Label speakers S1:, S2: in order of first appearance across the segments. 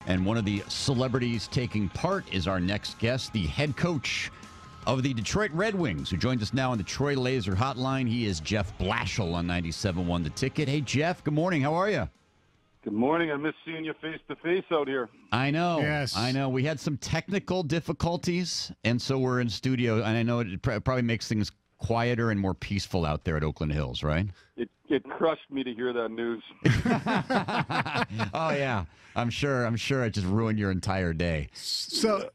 S1: And one of the celebrities taking part is our next guest, the head coach of the Detroit Red Wings, who joins us now on the Troy Laser Hotline. He is Jeff Blashill on 97.1 The Ticket. Hey, Jeff, good morning. How are you?
S2: Good morning. I miss seeing you face-to-face out here.
S1: I know.
S3: Yes.
S1: I know. We had some technical difficulties, and so we're in studio, and I know it probably makes things quieter and more peaceful out there at Oakland Hills, right?
S2: It crushed me to hear that news.
S1: Oh, yeah. I'm sure it just ruined your entire day.
S3: So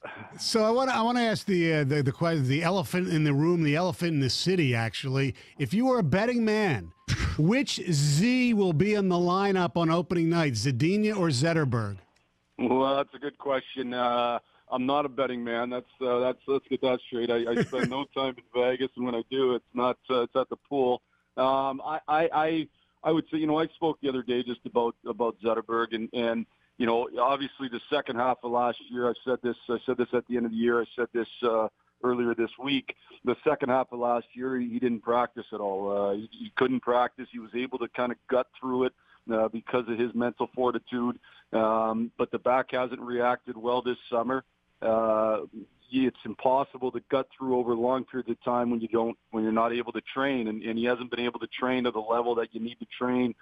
S3: I want to ask the question, the elephant in the room, the elephant in the city. Actually, if you were a betting man, which Z will be in the lineup on opening night, Zadina or Zetterberg?
S2: Well, that's a good question. I'm not a betting man. Let's get that straight. I spend no time in Vegas, and when I do, it's at the pool. I would say, I spoke the other day just about Zetterberg, and obviously the second half of last year, I said this at the end of the year. I said this earlier this week. The second half of last year, he didn't practice at all. He couldn't practice. He was able to kind of gut through it because of his mental fortitude. But the back hasn't reacted well this summer. It's impossible to gut through over long periods of time when you're not able to train, and he hasn't been able to train to the level that you need to train.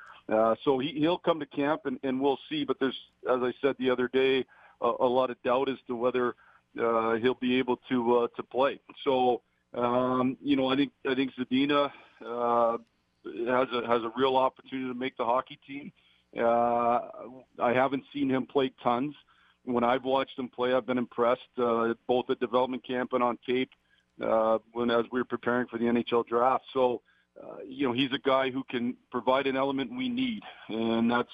S2: So he'll come to camp, and we'll see. But there's, as I said the other day, a lot of doubt as to whether he'll be able to play. So I think Zadina has a real opportunity to make the hockey team. I haven't seen him play tons. When I've watched him play, I've been impressed, both at development camp and on tape as we were preparing for the NHL draft. So, he's a guy who can provide an element we need, and that's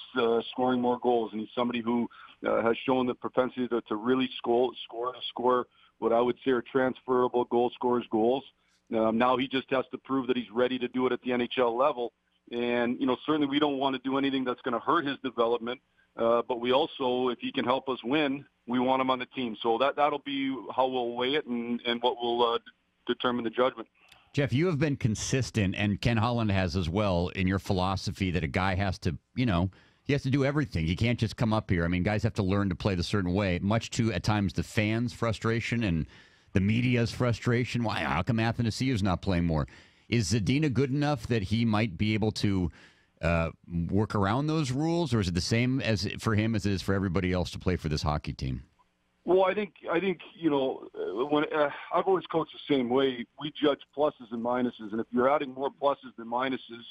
S2: scoring more goals. And he's somebody who has shown the propensity to really score what I would say are transferable goal scorers' goals. Now he just has to prove that he's ready to do it at the NHL level. And, certainly we don't want to do anything that's going to hurt his development. But we also, if he can help us win, we want him on the team. So that'll be how we'll weigh it and what will determine the judgment.
S1: Jeff, you have been consistent, and Ken Holland has as well, in your philosophy that a guy has to, he has to do everything. He can't just come up here. I mean, guys have to learn to play the certain way, much to, at times, the fans' frustration and the media's frustration. Why? How come Athanasiou's not playing more? Is Zadina good enough that he might be able to work around those rules, or is it the same as for him as it is for everybody else to play for this hockey team?
S2: Well, I think when I've always coached the same way. We judge pluses and minuses, and if you're adding more pluses than minuses,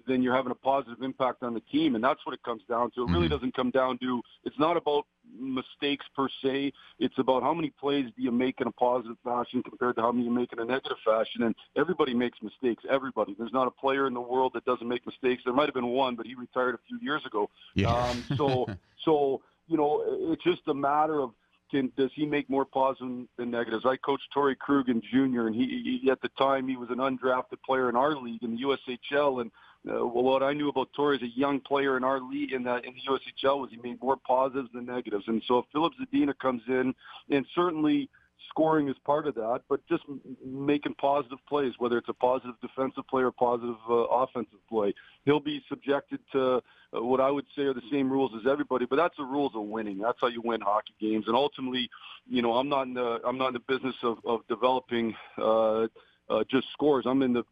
S2: then you're having a positive impact on the team, and that's what it comes down to. It really doesn't come down to. It's not about mistakes per se. It's about how many plays do you make in a positive fashion compared to how many you make in a negative fashion. And everybody makes mistakes. Everybody. There's not a player in the world that doesn't make mistakes. There might have been one, but he retired a few years ago.
S1: Yeah.
S2: So it's just a matter of does he make more positives than negatives? I coached Torrey Krugin Jr., and he at the time he was an undrafted player in our league in the USHL. And what I knew about Torrey as a young player in our league in the USHL was he made more positives than negatives. And so if Philip Zadina comes in, and certainly scoring is part of that, but just making positive plays, whether it's a positive defensive play or positive offensive play, he'll be subjected to what I would say are the same rules as everybody. But that's the rules of winning. That's how you win hockey games. And ultimately, I'm not in the business of developing just scores. I'm in the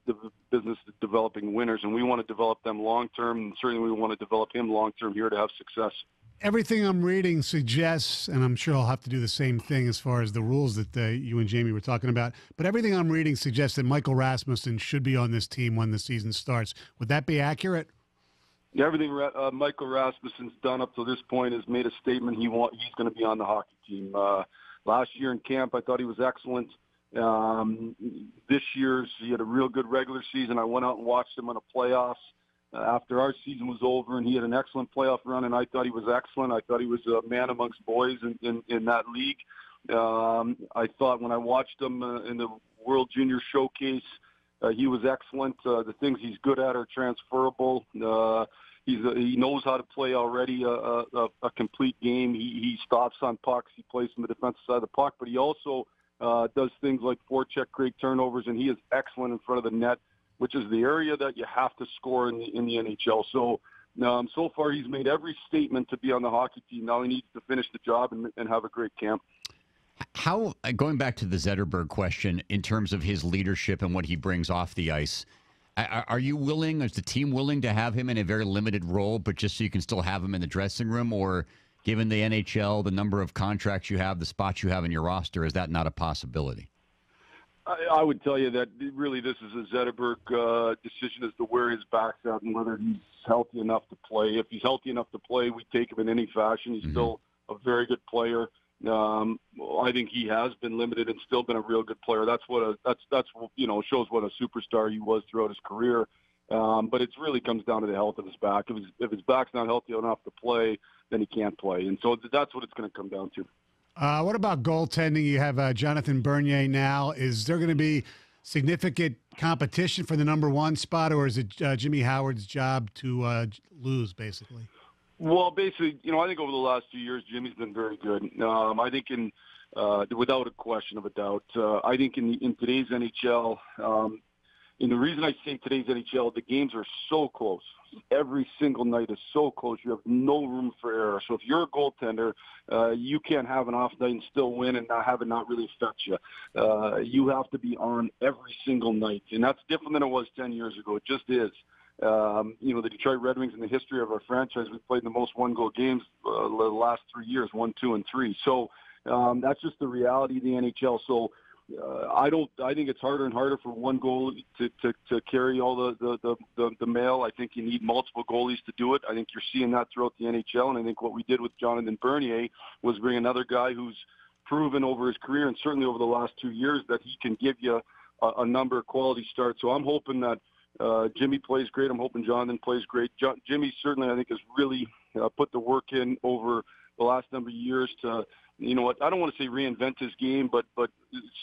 S2: business of developing winners, and we want to develop them long term. And certainly, we want to develop him long term here to have success.
S3: Everything I'm reading suggests, and I'm sure I'll have to do the same thing as far as the rules that you and Jamie were talking about, but everything I'm reading suggests that Michael Rasmussen should be on this team when the season starts. Would that be accurate?
S2: Yeah, everything Michael Rasmussen's done up to this point is made a statement he's going to be on the hockey team. Last year in camp, I thought he was excellent. This year's, he had a real good regular season. I went out and watched him in the playoffs. After our season was over, and he had an excellent playoff run, and I thought he was excellent. I thought he was a man amongst boys in that league. I thought when I watched him in the World Junior Showcase, he was excellent. The things he's good at are transferable. He knows how to play already a complete game. He stops on pucks. He plays from the defensive side of the puck, but he also does things like forecheck, great turnovers, and he is excellent in front of the net, which is the area that you have to score in the NHL. So So far, he's made every statement to be on the hockey team. Now he needs to finish the job and have a great camp.
S1: How, going back to the Zetterberg question, in terms of his leadership and what he brings off the ice, are you willing, is the team willing to have him in a very limited role, but just so you can still have him in the dressing room? Or given the NHL, the number of contracts you have, the spots you have in your roster, is that not a possibility?
S2: I would tell you that really this is a Zetterberg decision as to where his back's at and whether he's healthy enough to play. If he's healthy enough to play, we take him in any fashion. He's still a very good player. I think he has been limited and still been a real good player. That's shows what a superstar he was throughout his career. But it really comes down to the health of his back. If his back's not healthy enough to play, then he can't play. And so that's what it's going to come down to.
S3: What about goaltending? You have Jonathan Bernier now. Is there going to be significant competition for the number one spot, or is it Jimmy Howard's job to lose, basically?
S2: Well, basically, I think over the last 2 years, Jimmy's been very good. I think without a question of a doubt, I think in today's NHL, and the reason I say today's NHL, the games are so close. Every single night is so close. You have no room for error. So if you're a goaltender, you can't have an off night and still win and have it not really affect you. You have to be on every single night. And that's different than it was 10 years ago. It just is. The Detroit Red Wings in the history of our franchise, we played the most one-goal games the last 3 years, 1, 2, and 3. So that's just the reality of the NHL. So I think it's harder and harder for one goalie to carry all the mail. I think you need multiple goalies to do it. I think you're seeing that throughout the NHL. And I think what we did with Jonathan Bernier was bring another guy who's proven over his career and certainly over the last 2 years that he can give you a number of quality starts. So I'm hoping that Jimmy plays great. I'm hoping Jonathan plays great. Jimmy certainly, I think, has really put the work in over the last number of years to, I don't want to say reinvent his game, but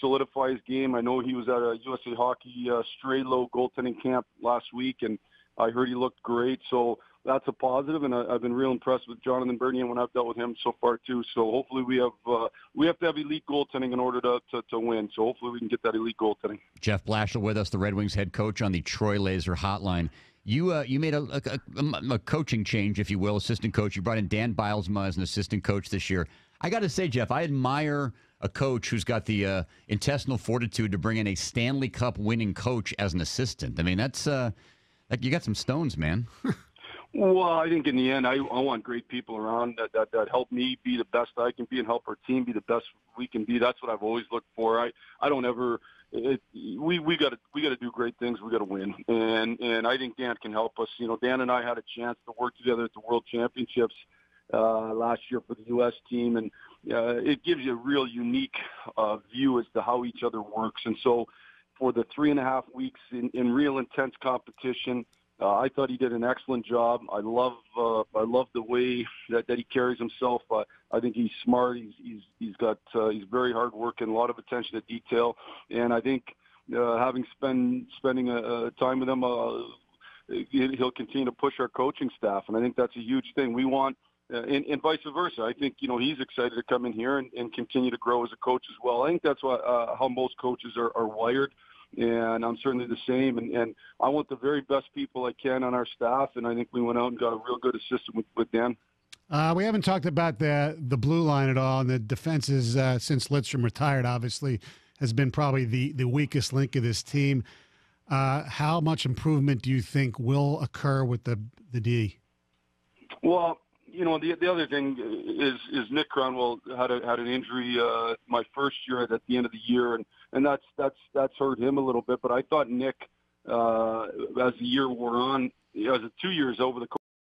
S2: solidify his game. I know he was at a USA Hockey Stray-Low goaltending camp last week, and I heard he looked great. So that's a positive, and I've been real impressed with Jonathan Bernier when I've dealt with him so far too. So hopefully we have to have elite goaltending in order to win. So hopefully we can get that elite goaltending.
S1: Jeff Blashill with us, the Red Wings head coach on the Troy Laser Hotline. You made a coaching change, if you will, assistant coach. You brought in Dan Bilesma as an assistant coach this year. I got to say, Jeff, I admire a coach who's got the intestinal fortitude to bring in a Stanley Cup winning coach as an assistant. I mean, that's you got some stones, man.
S2: Well, I think in the end, I want great people around that help me be the best I can be and help our team be the best we can be. That's what I've always looked for. I don't ever. We got to do great things. We got to win, and I think Dan can help us. Dan and I had a chance to work together at the World Championships last year for the U.S. team, and it gives you a real unique view as to how each other works. And so, for the 3.5 weeks in real intense competition. I thought he did an excellent job. I love the way that he carries himself. I think he's smart. He's very hardworking, a lot of attention to detail, and I think spending time with him, he'll continue to push our coaching staff, and I think that's a huge thing. We want. And vice versa. I think, he's excited to come in here and continue to grow as a coach as well. I think that's how most coaches are wired. And I'm certainly the same. And I want the very best people I can on our staff. And I think we went out and got a real good assistant with Dan.
S3: We haven't talked about the blue line at all. And the defense is, since Lidstrom retired, obviously, has been probably the weakest link of this team. How much improvement do you think will occur with the D? Well,
S2: the other thing is Nick Cronwell had an injury my first year at the end of the year, and that's hurt him a little bit. But I thought Nick, as the year wore on, as 2 years over the